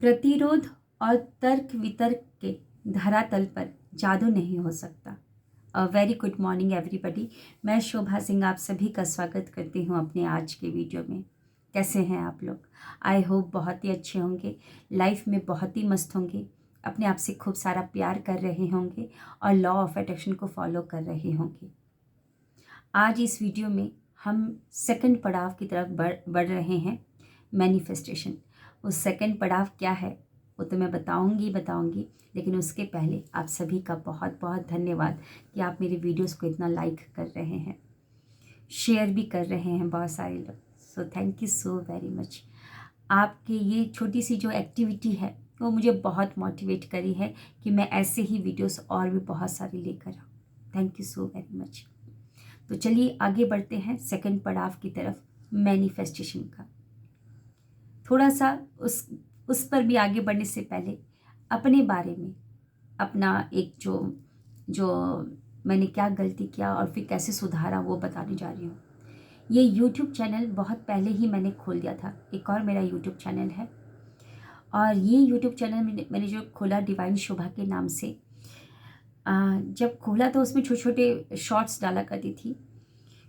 प्रतिरोध और तर्क वितर्क के धरातल पर जादू नहीं हो सकता। Very good morning everybody. मैं शोभा सिंह आप सभी का स्वागत करती हूँ अपने आज के वीडियो में। कैसे हैं आप लोग? आई होप बहुत ही अच्छे होंगे, लाइफ में बहुत ही मस्त होंगे, अपने आप से खूब सारा प्यार कर रहे होंगे और लॉ ऑफ अट्रैक्शन को फॉलो कर रहे होंगे। आज इस वीडियो में हम सेकंड पड़ाव की तरफ बढ़ रहे हैं, मैनिफेस्टेशन। वो सेकंड पड़ाव क्या है वो तो मैं बताऊंगी, लेकिन उसके पहले आप सभी का बहुत बहुत धन्यवाद कि आप मेरे वीडियोस को इतना लाइक कर रहे हैं, शेयर भी कर रहे हैं बहुत सारे लोग। So thank you so very much. आपके ये छोटी सी जो एक्टिविटी है वो मुझे बहुत मोटिवेट करी है कि मैं ऐसे ही वीडियोस और भी बहुत सारे लेकर आऊँ। Thank you so very much. तो चलिए आगे बढ़ते हैं सेकंड पड़ाव की तरफ, मैनिफेस्टेशन का। थोड़ा सा उस पर भी आगे बढ़ने से पहले अपने बारे में, अपना एक जो जो मैंने क्या गलती किया और फिर कैसे सुधारा वो बताने जा रही हूँ। ये यूट्यूब चैनल बहुत पहले ही मैंने खोल दिया था। एक और मेरा यूट्यूब चैनल है और ये यूट्यूब चैनल मैंने जो खोला डिवाइन शोभा के नाम से, जब खोला तो उसमें छोटे छोटे शॉर्ट्स डाला करती थी।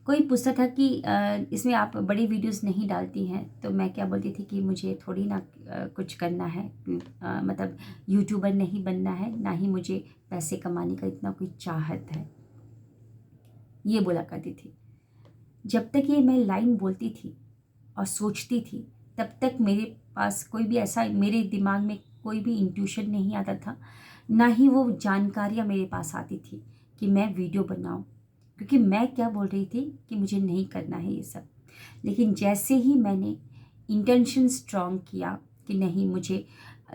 कोई पूछता था कि इसमें आप बड़ी वीडियोस नहीं डालती हैं, तो मैं क्या बोलती थी कि मुझे थोड़ी ना कुछ करना है, मतलब यूट्यूबर नहीं बनना है, ना ही मुझे पैसे कमाने का इतना कोई चाहत है, ये बोला करती थी। जब तक ये मैं लाइन बोलती थी और सोचती थी तब तक मेरे पास कोई भी ऐसा, मेरे दिमाग में कोई भी इंट्यूशन नहीं आता था, ना ही वो जानकारियाँ मेरे पास आती थी कि मैं वीडियो बनाऊँ, क्योंकि मैं क्या बोल रही थी कि मुझे नहीं करना है ये सब। लेकिन जैसे ही मैंने इंटेंशन स्ट्रॉन्ग किया कि नहीं, मुझे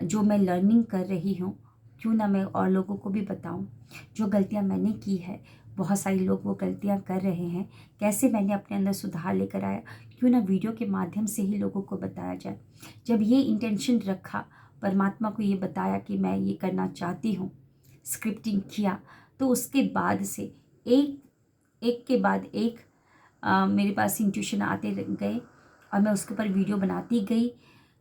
जो मैं लर्निंग कर रही हूँ क्यों ना मैं और लोगों को भी बताऊँ, जो गलतियाँ मैंने की है, बहुत सारे लोग वो गलतियाँ कर रहे हैं, कैसे मैंने अपने अंदर सुधार लेकर आया, क्यों ना वीडियो के माध्यम से ही लोगों को बताया जाए। जब ये इंटेंशन रखा, परमात्मा को ये बताया कि मैं ये करना चाहती हूँ, स्क्रिप्टिंग किया, तो उसके बाद से एक एक के बाद एक मेरे पास इंट्यूशन आते गए और मैं उसके ऊपर वीडियो बनाती गई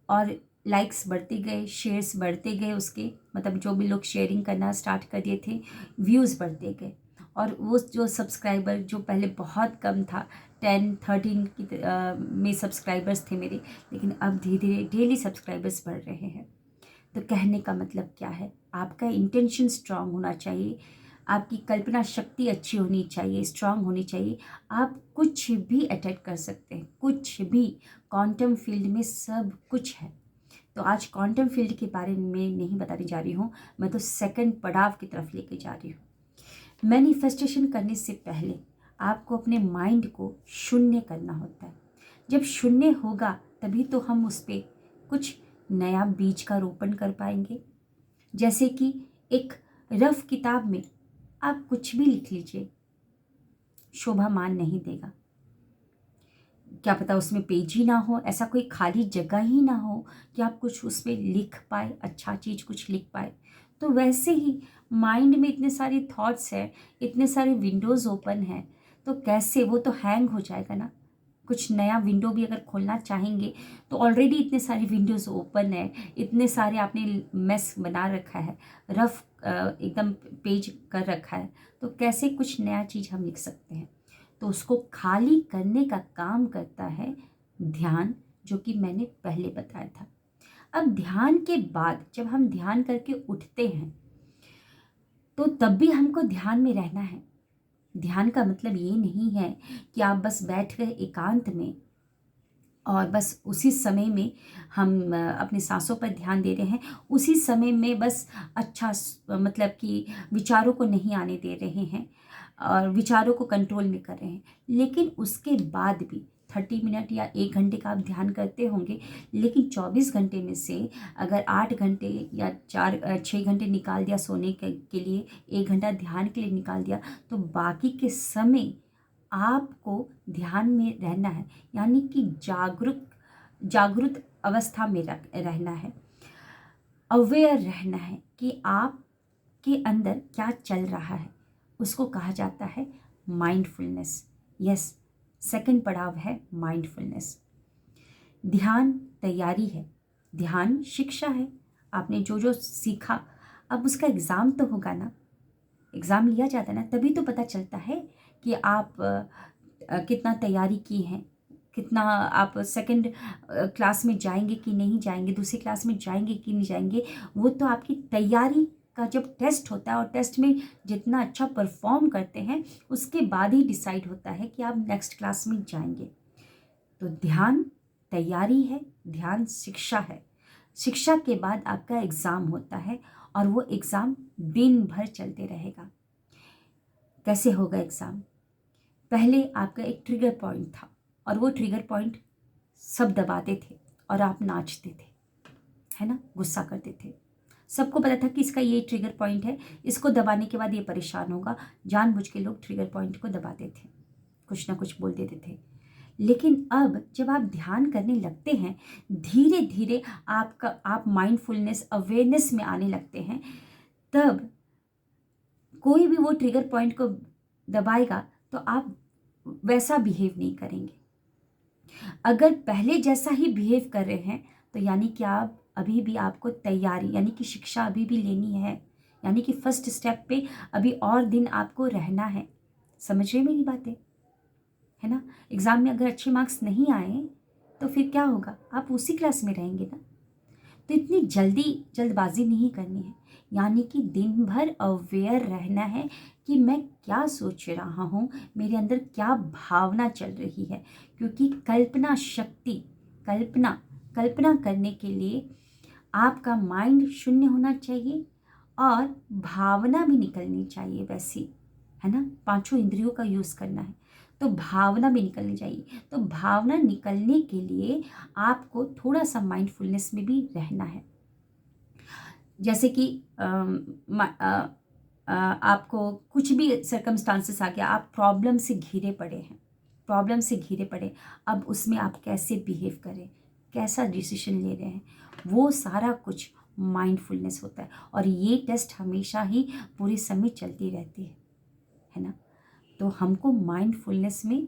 और लाइक्स बढ़ते गए, शेयर्स बढ़ते गए, उसके मतलब जो भी लोग शेयरिंग करना स्टार्ट कर दिए थे, व्यूज़ बढ़ते गए। और वो जो सब्सक्राइबर जो पहले बहुत कम था, 10-13 में सब्सक्राइबर्स थे मेरे, लेकिन अब धीरे धीरे डेली सब्सक्राइबर्स बढ़ रहे हैं। तो कहने का मतलब क्या है, आपका इंटेंशन स्ट्रांग होना चाहिए, आपकी कल्पना शक्ति अच्छी होनी चाहिए, स्ट्रांग होनी चाहिए। आप कुछ भी अटैक कर सकते हैं, कुछ भी। क्वांटम फील्ड में सब कुछ है। तो आज क्वांटम फील्ड के बारे में नहीं बताने जा रही हूँ, मैं तो सेकंड पड़ाव की तरफ लेके जा रही हूँ। मैनिफेस्टेशन करने से पहले आपको अपने माइंड को शून्य करना होता है। जब शून्य होगा तभी तो हम उस पर कुछ नया बीज का रोपण कर पाएंगे। जैसे कि एक रफ किताब में आप कुछ भी लिख लीजिए, शोभा मान नहीं देगा। क्या पता उसमें पेज ही ना हो, ऐसा कोई खाली जगह ही ना हो कि आप कुछ उसमें लिख पाए, अच्छा चीज़ कुछ लिख पाए। तो वैसे ही माइंड में इतने सारे थॉट्स हैं, इतने सारे विंडोज़ ओपन हैं, तो कैसे वो तो हैंग हो जाएगा ना। कुछ नया विंडो भी अगर खोलना चाहेंगे तो ऑलरेडी इतने सारे विंडोज़ ओपन है, इतने सारे आपने मेस बना रखा है, रफ एकदम पेज कर रखा है, तो कैसे कुछ नया चीज़ हम लिख सकते हैं। तो उसको खाली करने का काम करता है ध्यान, जो कि मैंने पहले बताया था। अब ध्यान के बाद जब हम ध्यान करके उठते हैं तो तब भी हमको ध्यान में रहना है। ध्यान का मतलब ये नहीं है कि आप बस बैठ गए एकांत में और बस उसी समय में हम अपनी सांसों पर ध्यान दे रहे हैं, उसी समय में बस अच्छा मतलब कि विचारों को नहीं आने दे रहे हैं और विचारों को कंट्रोल में कर रहे हैं। लेकिन उसके बाद भी 30 मिनट या 1 घंटे का आप ध्यान करते होंगे, लेकिन 24 घंटे में से अगर 8 घंटे या 6 घंटे निकाल दिया सोने के लिए, 1 घंटा ध्यान के लिए निकाल दिया, तो बाकी के समय आपको ध्यान में रहना है, यानी कि जागरूक अवस्था में रहना है, अवेयर रहना है कि आप के अंदर क्या चल रहा है। उसको कहा जाता है माइंडफुलनेस। यस, सेकंड पड़ाव है माइंडफुलनेस। ध्यान तैयारी है, ध्यान शिक्षा है, आपने जो जो सीखा, अब उसका एग्ज़ाम तो होगा ना, एग्ज़ाम लिया जाता है ना, तभी तो पता चलता है कि आप कितना तैयारी की हैं, कितना आप सेकंड क्लास में जाएंगे कि नहीं जाएंगे, दूसरी क्लास में जाएंगे कि नहीं जाएंगे। वो तो आपकी तैयारी का जब टेस्ट होता है और टेस्ट में जितना अच्छा परफॉर्म करते हैं उसके बाद ही डिसाइड होता है कि आप नेक्स्ट क्लास में जाएंगे। तो ध्यान तैयारी है, ध्यान शिक्षा है। शिक्षा के बाद आपका एग्ज़ाम होता है और वो एग्ज़ाम दिन भर चलते रहेगा। कैसे होगा एग्ज़ाम? पहले आपका एक ट्रिगर पॉइंट था और वो ट्रिगर पॉइंट सब दबाते थे और आप नाचते थे, है ना, गुस्सा करते थे। सबको पता था कि इसका ये ट्रिगर पॉइंट है, इसको दबाने के बाद ये परेशान होगा। जानबूझ के लोग ट्रिगर पॉइंट को दबाते थे, कुछ ना कुछ बोल देते थे। लेकिन अब जब आप ध्यान करने लगते हैं, धीरे धीरे आप माइंडफुलनेस अवेयरनेस में आने लगते हैं, तब कोई भी वो ट्रिगर पॉइंट को दबाएगा तो आप वैसा बिहेव नहीं करेंगे। अगर पहले जैसा ही बिहेव कर रहे हैं तो यानी कि आप अभी भी आपको तैयारी यानी कि शिक्षा अभी भी लेनी है, यानी कि फर्स्ट स्टेप पे अभी और दिन आपको रहना है। समझ रहे मेरी बातें, है ना? एग्ज़ाम में अगर अच्छे मार्क्स नहीं आए तो फिर क्या होगा? आप उसी क्लास में रहेंगे ना। तो इतनी जल्दबाजी नहीं करनी है, यानी कि दिन भर अवेयर रहना है कि मैं क्या सोच रहा हूँ, मेरे अंदर क्या भावना चल रही है। क्योंकि कल्पना शक्ति, कल्पना करने के लिए आपका माइंड शून्य होना चाहिए और भावना भी निकलनी चाहिए वैसी, है ना। पांचों इंद्रियों का यूज़ करना है तो भावना भी निकलनी चाहिए। तो भावना निकलने के लिए आपको थोड़ा सा माइंडफुलनेस में भी रहना है। जैसे कि आपको कुछ भी सर्कमस्टांसेस आ गया, आप प्रॉब्लम से घिरे पड़े हैं, अब उसमें आप कैसे बिहेव करें, कैसा डिसीजन ले रहे हैं, वो सारा कुछ माइंडफुलनेस होता है। और ये टेस्ट हमेशा ही पूरे समय चलती रहती है ना। तो हमको माइंडफुलनेस में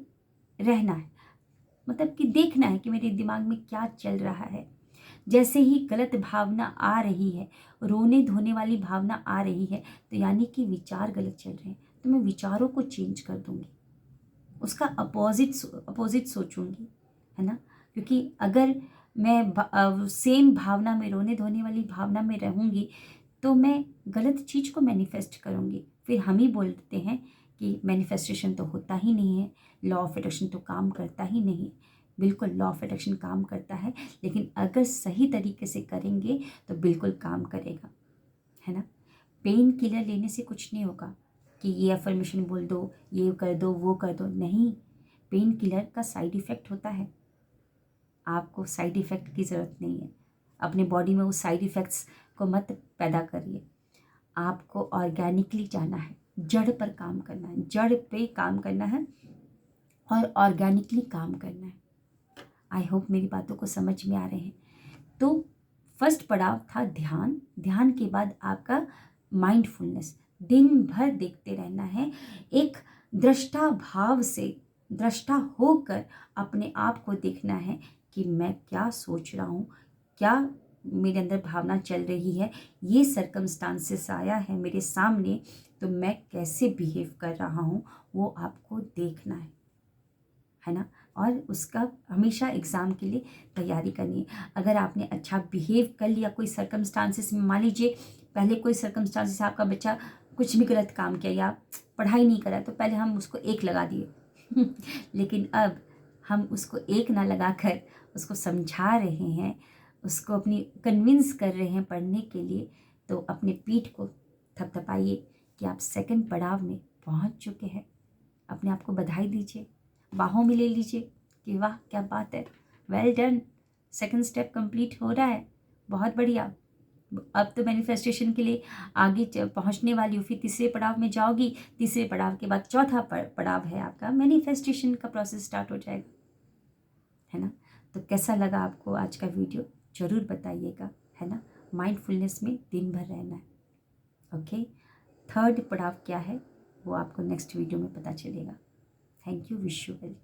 रहना है, मतलब कि देखना है कि मेरे दिमाग में क्या चल रहा है। जैसे ही गलत भावना आ रही है, रोने धोने वाली भावना आ रही है, तो यानी कि विचार गलत चल रहे हैं, तो मैं विचारों को चेंज कर दूंगी, उसका अपोजिट सोचूंगी, है ना। क्योंकि अगर मैं सेम भावना में, रोने धोने वाली भावना में रहूंगी तो मैं गलत चीज़ को मैनिफेस्ट करूंगी। फिर हम ही बोलते हैं कि मैनिफेस्टेशन तो होता ही नहीं है, लॉ ऑफ अट्रैक्शन तो काम करता ही नहीं। बिल्कुल लॉ ऑफ अट्रैक्शन काम करता है, लेकिन अगर सही तरीके से करेंगे तो बिल्कुल काम करेगा, है ना। पेन किलर लेने से कुछ नहीं होगा कि ये अफर्मेशन बोल दो, ये कर दो, वो कर दो, नहीं। पेन किलर का साइड इफ़ेक्ट होता है, आपको साइड इफ़ेक्ट की ज़रूरत नहीं है। अपने बॉडी में उस साइड इफ़ेक्ट्स को मत पैदा करिए। आपको ऑर्गेनिकली जाना है, जड़ पर काम करना है, जड़ पे काम करना है और ऑर्गेनिकली काम करना है। आई होप मेरी बातों को समझ में आ रहे हैं। तो फर्स्ट पड़ाव था ध्यान, ध्यान के बाद आपका माइंडफुलनेस, दिन भर देखते रहना है, एक दृष्टा भाव से, दृष्टा होकर अपने आप को देखना है कि मैं क्या सोच रहा हूँ, क्या मेरे अंदर भावना चल रही है, ये सर्कमस्टांसेस आया है मेरे सामने तो मैं कैसे बिहेव कर रहा हूँ, वो आपको देखना है ना। और उसका हमेशा एग्ज़ाम के लिए तैयारी करनी है। अगर आपने अच्छा बिहेव कर लिया कोई सर्कमस्टांसेस में, मान लीजिए पहले कोई सर्कमस्टांसेस आपका बच्चा कुछ भी गलत काम किया या पढ़ाई नहीं करा तो पहले हम उसको 1 लगा दिए लेकिन अब हम उसको 1 ना लगाकर उसको समझा रहे हैं, उसको अपनी कन्विंस कर रहे हैं पढ़ने के लिए। तो अपने पीठ को थपथपाइए कि आप सेकंड पड़ाव में पहुंच चुके हैं। अपने आप को बधाई दीजिए, बाहों में ले लीजिए कि वाह क्या बात है, well done, second step complete हो रहा है, बहुत बढ़िया। अब तो मैनिफेस्टेशन के लिए आगे पहुंचने वाली हूँ, फिर तीसरे पड़ाव में जाओगी, तीसरे पड़ाव के बाद चौथा पड़ाव है आपका मैनिफेस्टेशन का प्रोसेस स्टार्ट हो जाएगा, है ना। तो कैसा लगा आपको आज का वीडियो, ज़रूर बताइएगा, है ना। माइंडफुलनेस में दिन भर रहना है। ओके, थर्ड पड़ाव क्या है वो आपको नेक्स्ट वीडियो में पता चलेगा। Thank you, wish you wealth.